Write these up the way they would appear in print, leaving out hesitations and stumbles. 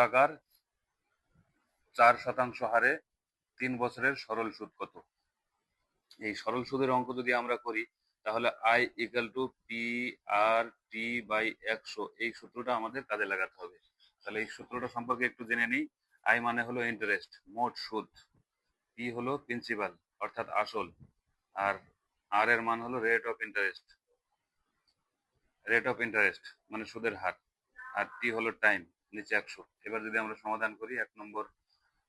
টাকার 4% হারে 3 বছরের সরল সুদ কত? এই সরল সুদের অঙ্ক যদি আমরা করি তাহলে I equal to P R T by 100 এই সূত্রটা আমাদের কাজে লাগাতে হবে। তাহলে এই সূত্রটা সম্পর্কে একটু জেনে নিই। আই মানে হলো ইন্টারেস্ট, মোট সুদ। পি হলো প্রিন্সিপাল অর্থাৎ আসল। আর আর এর মান হলো রেট অফ ইন্টারেস্ট মানে সুদের হার। আর টি হলো টাইম, নিচে 100। এবার যদি আমরা সমাধান করি 1 নম্বর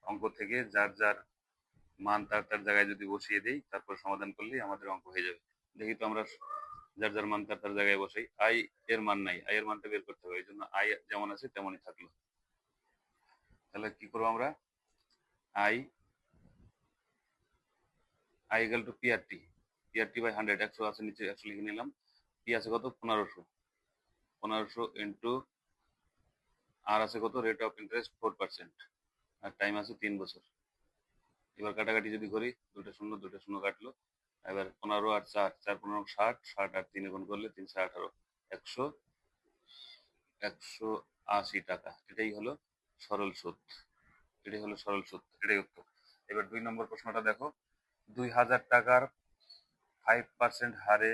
অঙ্ক থেকে যার যার মান তার তার জায়গায় যদি বসিয়ে দেই, তারপর সমাধান করলেই আমাদের অঙ্ক হয়ে যাবে। দেখি তো আমরা যার যার মান তার তার জায়গায় বসাই। আই এর মান নাই, আই এর মানটা বের করতে হবে, এই জন্য আই যেমন আছে তেমনই থাকলো। তাহলে কি করবো আমরা? I I equal to PRT by 100। 100 আছে, নিচে 100 লিখে নিলাম। পি আছে কত? 1500 ইন্টু আর আছে কত? রেট অফ ইন্টারেস্ট 4%, আর টাইম আছে 3 বছর। এবার কাটাকাটি যদি করি, দুটো শূন্য কাটলো। এবার 15 আর 4, 4 15 60, 60 আর 3 গুণ করলে 3 18, 180 টাকা। এটাই হলো সরল সুদ। এটাই উত্তর। এবার 2 নম্বর প্রশ্নটা দেখো। 2000 টাকার 5% হারে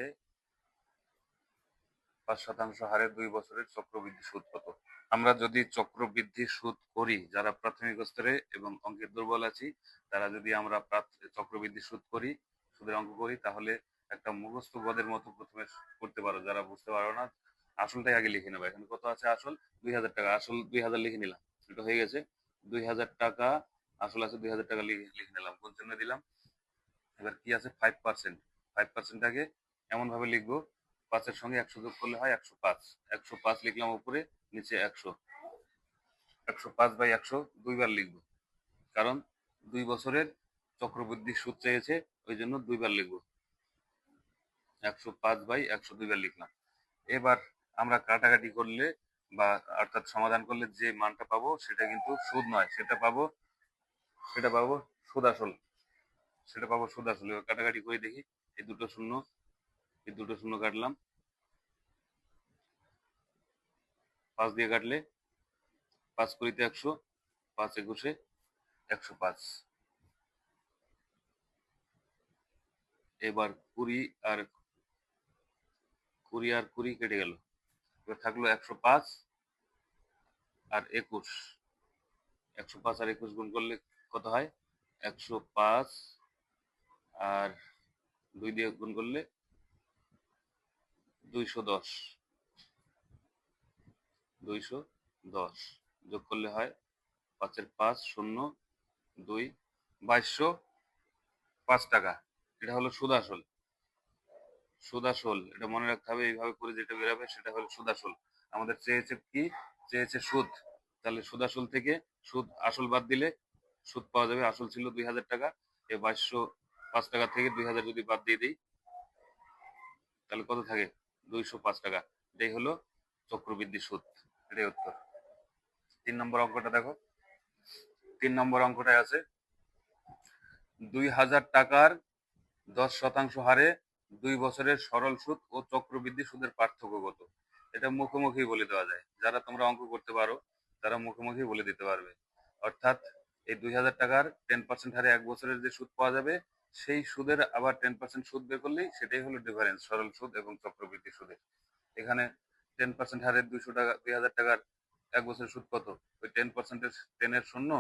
5% হারে 2 বছরের চক্রবৃদ্ধি সুদ কত? আমরা যদি চক্রবৃদ্ধি সুদ করি, যারা প্রাথমিক স্তরে এবং অঙ্কের দুর্বল আছি, তারা যদি আমরা চক্রবৃদ্ধি সুদ করি, সুদের অঙ্ক করি, তাহলে একটা মুখস্থ গদের মতো প্রথমে করতে পারো। যারা বুঝতে পারো না, আসলটাই আগে লিখে নেবে। এখানে কত আছে? আসল 2000 টাকা। আসল 2000 লিখে নিলাম, এটা হয়ে গেছে। 2000 টাকা আসল আছে, 2000 টাকা লিখে নিলাম, কোন চিহ্ন দিলাম। এবার কি আছে? 5%। 5%টাকে এমন ভাবে লিখবো, 5-এর সঙ্গে 100 যোগ করলে হয় 105। 105 লিখলাম উপরে, নিচে 100। 105/100 দুইবার লিখবো, কারণ 2 বছরের চক্রবৃদ্ধি সুদ চেয়েছে, ওই জন্য দুইবার লিখবো। 105/100 দুইবার লিখলাম। এবার আমরা কাটাকাটি করলে বা অর্থাৎ সমাধান করলে যে মানটা পাবো সেটা কিন্তু সুদ নয়, সেটা পাবো সুদ আসল। এবার কাটাকাটি করে দেখি। এই দুটো শূন্য কাটলাম, 5 দিয়ে কাটলে 5 কুড়িতে 100, 5 একুশে 105। এবার 20 কেটে গেল। এবার থাকলো 105 আর 21। 105 আর 21 গুণ করলে কত হয়? 105 আর 2 দিয়ে গুণ করলে 210। 210 যোগ করলে হয় 5-এর 5 শূন্য 2, 2205 টাকা। এটা হলো সুদ আসল। এটা মনে রাখতে হবে, এইভাবে করে যেটা বেরাবে সেটা হলো সুদ আসল। আমাদের চেয়েছে কি? চেয়েছে সুদ। তাহলে সুদ আসল থেকে সুদ আসল বাদ দিলে সুদ পাওয়া যাবে। আসল ছিল 2000 টাকা, এই 2205 টাকা থেকে 2000 যদি বাদ দিয়ে দিই, তাহলে কত থাকে? 205 টাকা। এটাই হলো চক্রবৃদ্ধি সুদ। এটাই উত্তর। 3 নম্বর অঙ্কটা দেখো। 3 নম্বর অঙ্কটায় আছে 2000 টাকার 10% হারে 2 বছরের সরল সুদ ও চক্রবৃদ্ধি সুদের পার্থক্য কত? এটা মুখোমুখি বলে দেওয়া যায়। যারা তোমরা অঙ্ক করতে পারো তারা মুখোমুখি বলে দিতে পারবে। অর্থাৎ এই 2000 টাকার 10% হারে 1 বছরের যে সুদ পাওয়া যাবে, সেই সুদের আবার 10% সুদ বের করলেই সেটাই হলো ডিফারেন্স, সরল সুদ এবং চক্রবৃদ্ধি সুদের। এখানে 10% হারে 2000 টাকার 1 বছরের সুদ কত? ওই 10%-এর 10-এর শূন্য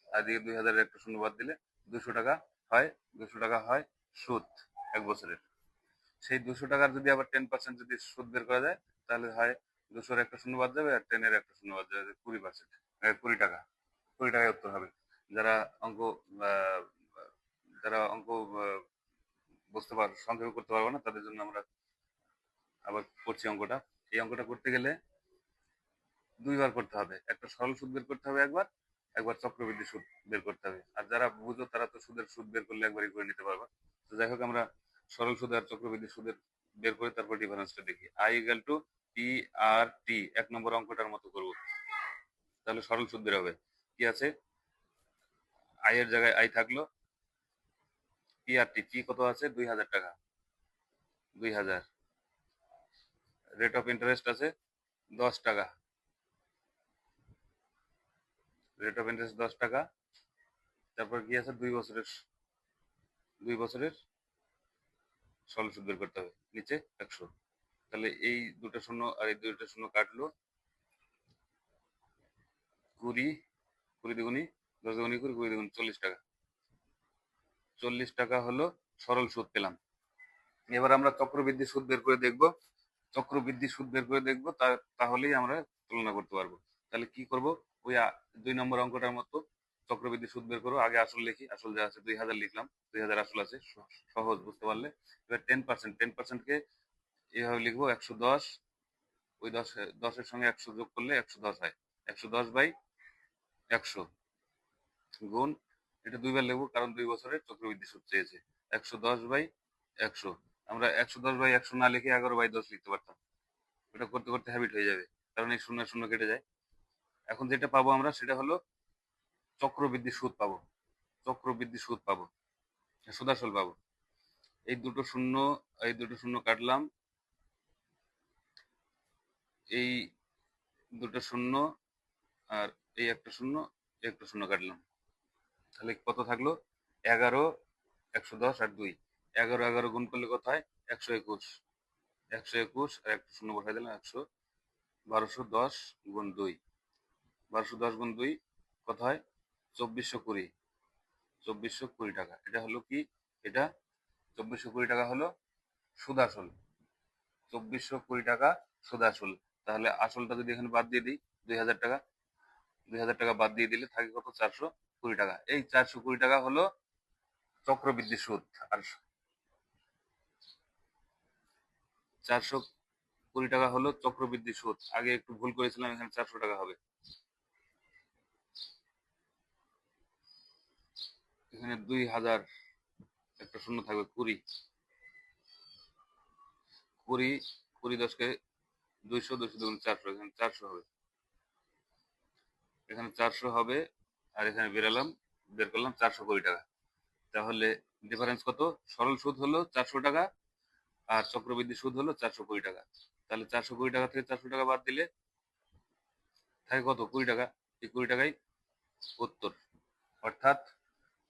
আর দিয়ে 2000-এর একটা শূন্য বাদ দিলে 200 টাকা হয়। 200 টাকা হয় সুদ 1 বছরের। সেই 200 টাকার যদি আবার 10% যদি সুদ বের করা যায়, তাহলে হয় 200-র একটা শূন্য বাদ যাবে আর 10-এর একটা শূন্য বাদ যাবে, 20%, 20 টাকা। 20 টাকায় উত্তর হবে। যারা অঙ্ক আহ, যারা অঙ্ক বুঝতে পার সংক্ষেপে করতে পারবো না, তাদের জন্য আমরা আবার করছি অঙ্কটা। এই অঙ্কটা করতে গেলে দুইবার করতে হবে। একটা সরল সুদ বের করতে হবে একবার, একবার চক্রবৃদ্ধি সুদ বের করতে হবে। আর যারা বুঝো তারা তো সুদের সুদ বের করলে একবারই করে নিতে পারবা। তো যাই হোক, আমরা সরল সুদ আর চক্রবৃদ্ধি সুদের বের করে তারপর ডিফারেন্সটা দেখি। I equal to P R টি, 1 নম্বর অঙ্কটার মতো করব। তাহলে সরল সুদ বের হবে। কি আছে? আই এর জায়গায় আই থাকলো, পি আর টি। পি কত আছে? 2000 টাকা। 2000। রেট অফ ইন্টারেস্ট আছে 10 টাকা। রেট অফ ইন্টারেস্ট 10 টাকা। তারপর কি আছে, 2 বছরের সরল সুদ বের করতে হবে, নিচে 100। তাহলে এই দুটো শূন্য আর এই দুটো শূন্য কাটলো, 20, 20 দুগুনি 10 দুগুনি 20, 20 দুগুনি 40 টাকা। 40 টাকা হলো সরল সুদ পেলাম। এবার আমরা চক্রবৃদ্ধি সুদ বের করে দেখব। চক্রবৃদ্ধি সুদ বের করে দেখব, তাহলেই আমরা তুলনা করতে পারবো। তাহলে কি করব, ওই 2 নম্বর অঙ্কটার মতো চক্রবৃদ্ধি সুদ বের করবো। আগে আসল লিখি, আসল যা আছে 2000 লিখলাম, 2000 আসল আছে, সহজ বুঝতে পারলে। এবার 10%, কে এভাবে লিখবো 110, ওই 10-এর সঙ্গে 100 যোগ করলে 110 হয়, 110 বাই 100 গুণ, এটা দুইবার লিখবো কারণ 2 বছরের চক্রবৃদ্ধি সুদ চেয়েছে। 110 বাই 100, আমরা 110 বাই 100 না লিখে 11 বাই 10 লিখতে পারতাম। এটা করতে করতে হ্যাবিট হয়ে যাবে, কারণ এই শূন্য শূন্য কেটে যায়। এখন যেটা পাবো আমরা সেটা হলো চক্রবৃদ্ধি সুদ পাবো। চক্রবৃদ্ধি সুদ পাবো, সুদাসল পাবো। এই দুটো শূন্য, এই দুটো শূন্য কাটলাম, এই দুটো শূন্য আর এই একটা শূন্য, এই একটা শূন্য কাটলাম। তাহলে কত থাকলো, 11, 110 আর 2। 11 11 গুণ করলে কত হয়, 121। 121 আর একটা শূন্য বসাই দিলাম, 100, 1210 গুণ 2, 1210 গুণ 2 কত হয়, 2420। 2420 টাকা। এটা হলো কি, এটা 2420 টাকা হলো সুদ আসল। 2420 টাকা সুদ আসল। তাহলে আসলটা যদি এখানে বাদ দিয়ে দিই, 2000 টাকা, 2000 টাকা বাদ দিয়ে দিলে থাকে কত, 420 টাকা। এই 420 টাকা হলো চক্রবৃদ্ধি সুদ। আর 420 টাকা হলো চক্রবৃদ্ধি সুদ। আগে একটু ভুল করেছিলাম, এখানে 400 টাকা হবে। এখানে 2000, একটা শূন্য থাকবে, 20, 20, 20 10-কে 200, 200 দুগুণ 400, এখানে 400 হবে, এখানে 400 হবে। আর এখানে বের করলাম 420 টাকা। তাহলে ডিফারেন্স কত, সরল সুদ হলো 400 টাকা আর চক্রবৃদ্ধি সুদ হলো 420 টাকা। তাহলে 420 টাকা থেকে 400 টাকা বাদ দিলে থাকে কত, 20 টাকা। এই 20 টাকাই উত্তর। অর্থাৎ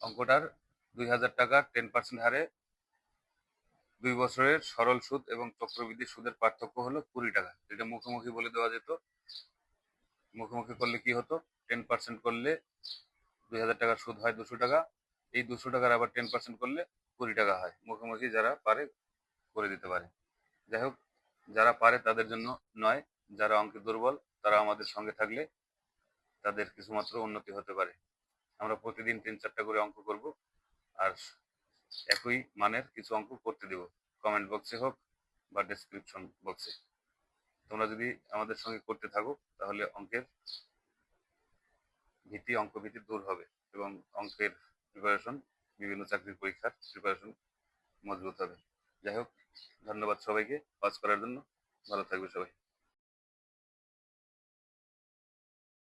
অঙ্কটার 2000 টাকা 10% হারে 2 বছরের সরল সুদ এবং চক্রবৃদ্ধি সুদের পার্থক্য হলো 20 টাকা। এটা মুখোমুখি বলে দেওয়া যেত। মুখোমুখি করলে কি হতো, 10% করলে 2000 টাকার সুদ হয় 200 টাকা, এই 200 টাকার আবার 10% করলে 20 টাকা হয়। মুখোমুখি যারা পারে করে দিতে পারে। যাই হোক, যারা পারে তাদের জন্য নয়, যারা অঙ্কে দুর্বল তারা আমাদের সঙ্গে থাকলে তাদের কিছুমাত্র উন্নতি হতে পারে। আমরা প্রতিদিন 3-4টা করে অঙ্ক করব, আর একই মানের কিছু অঙ্ক করতে দেব, কমেন্ট বক্সে হোক বা ডেসক্রিপশন বক্সে। তোমরা যদি আমাদের সঙ্গে করতে থাকো তাহলে অঙ্ক ভীতি দূর হবে এবং অঙ্কের প্রিপারেশন, বিভিন্ন চাকরির পরীক্ষার প্রিপারেশন মজবুত হবে। যাই হোক, ধন্যবাদ সবাইকে ওয়াচ করার জন্য। ভালো থাকবে সবাই।